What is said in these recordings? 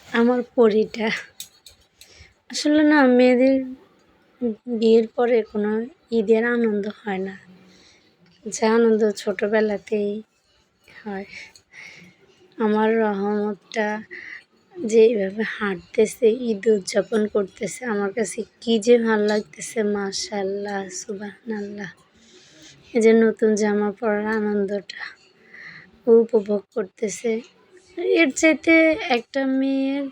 আমার পরীটা আসলে না, মেয়েদের বিয়ের পরে কোনো ঈদের আনন্দ হয় না, যে আনন্দ ছোটোবেলাতেই হয়। আমার রহমতটা যে এইভাবে হাঁটতেছে, ঈদ উদযাপন করতেছে, আমার কাছে কী যে ভালো লাগতেছে। মাশাআল্লাহ, সুবহানাল্লাহ। এই যে নতুন জামা পরার আনন্দটা ও উপভোগ করতেছে। এর চাইতে একটা মেয়ের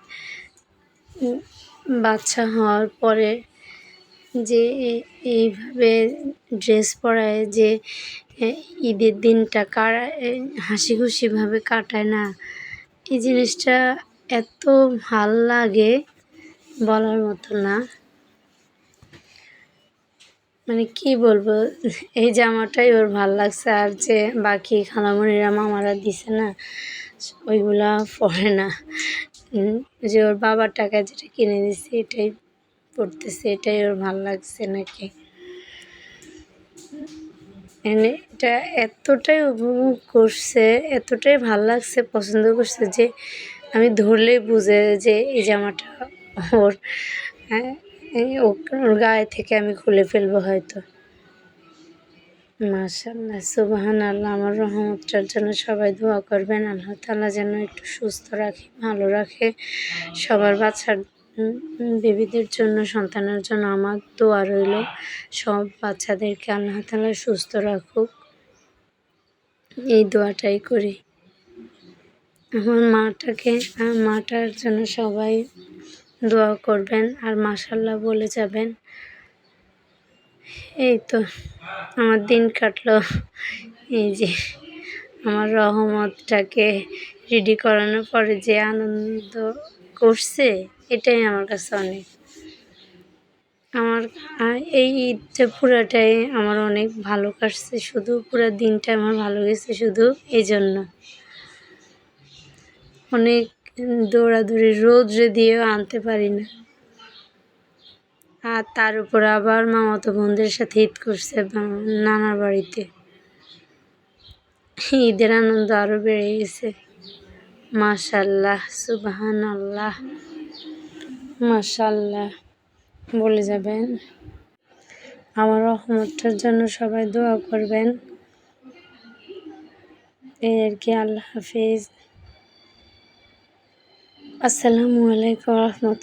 বাচ্চা হওয়ার পরে যে এইভাবে ড্রেস পরায়, যে ঈদের দিনটা হাসি খুশিভাবে কাটায় না, এই জিনিসটা এত ভাল লাগে বলার মতো না। মানে কি বলবো, এই জামাটাই ওর ভাল লাগছে, আর যে বাকি খালামণিরা মামারা দিছে না, ওইগুলা পরে না। যে ওর বাবার টাকা যেটা কিনে দিছে এটাই পড়তেছে, এটাই ওর ভাল লাগছে নাকি। এটা এতটাই উপভোগ করছে, এতটাই ভাল লাগছে, পছন্দ করছে, যে আমি ধরলেই বুঝে যে এই জামাটা ওর। ওর গায়ে থেকে আমি খুলে ফেলবো হয়তো। মাশাআল্লাহ, সুবহানাল্লাহ। আমার রহমতটার জন্য সবাই দোয়া করবেন, আল্লাহ তাআলা যেন একটু সুস্থ রাখে, ভালো রাখে। সবার বাচ্চার বেবিদের জন্য, সন্তানের জন্য আমার দোয়া রইল। সব বাচ্চাদেরকে আল্লাহ তাআলা সুস্থ রাখুক, এই দোয়াটাই করি। আমার মাটার জন্য সবাই দোয়া করবেন, আর মাশাআল্লাহ বলে যাবেন। এই তো আমার দিন কাটলো, এই যে আমার রহমতটাকে রেডি করানোর পরে যে আনন্দ করছে, এটাই আমার কাছে অনেক। আমার এই ঈদটা পুরাটাই আমার অনেক ভালো কাটছে, শুধু পুরো দিনটা আমার ভালো গেছে শুধু এই জন্য। অনেক দৌড়াদৌড়ি রোদ্রে দিয়েও আনতে পারি না, আর তার উপর আবার মামাতো বোনদের সাথে ঈদ করছে নানার বাড়িতে। ঈদের আনন্দ আরও বেড়ে গেছে। মাশাআল্লাহ, সুবহানাল্লাহ, মাশাআল্লাহ বলে যাবেন। আমার রহমতটার জন্য সবাই দোয়া করবেন, এই আর কি। আল্লাহ হাফিজ। আসসালামু আলাইকুম ওয়া রাহমাতুল্লাহ।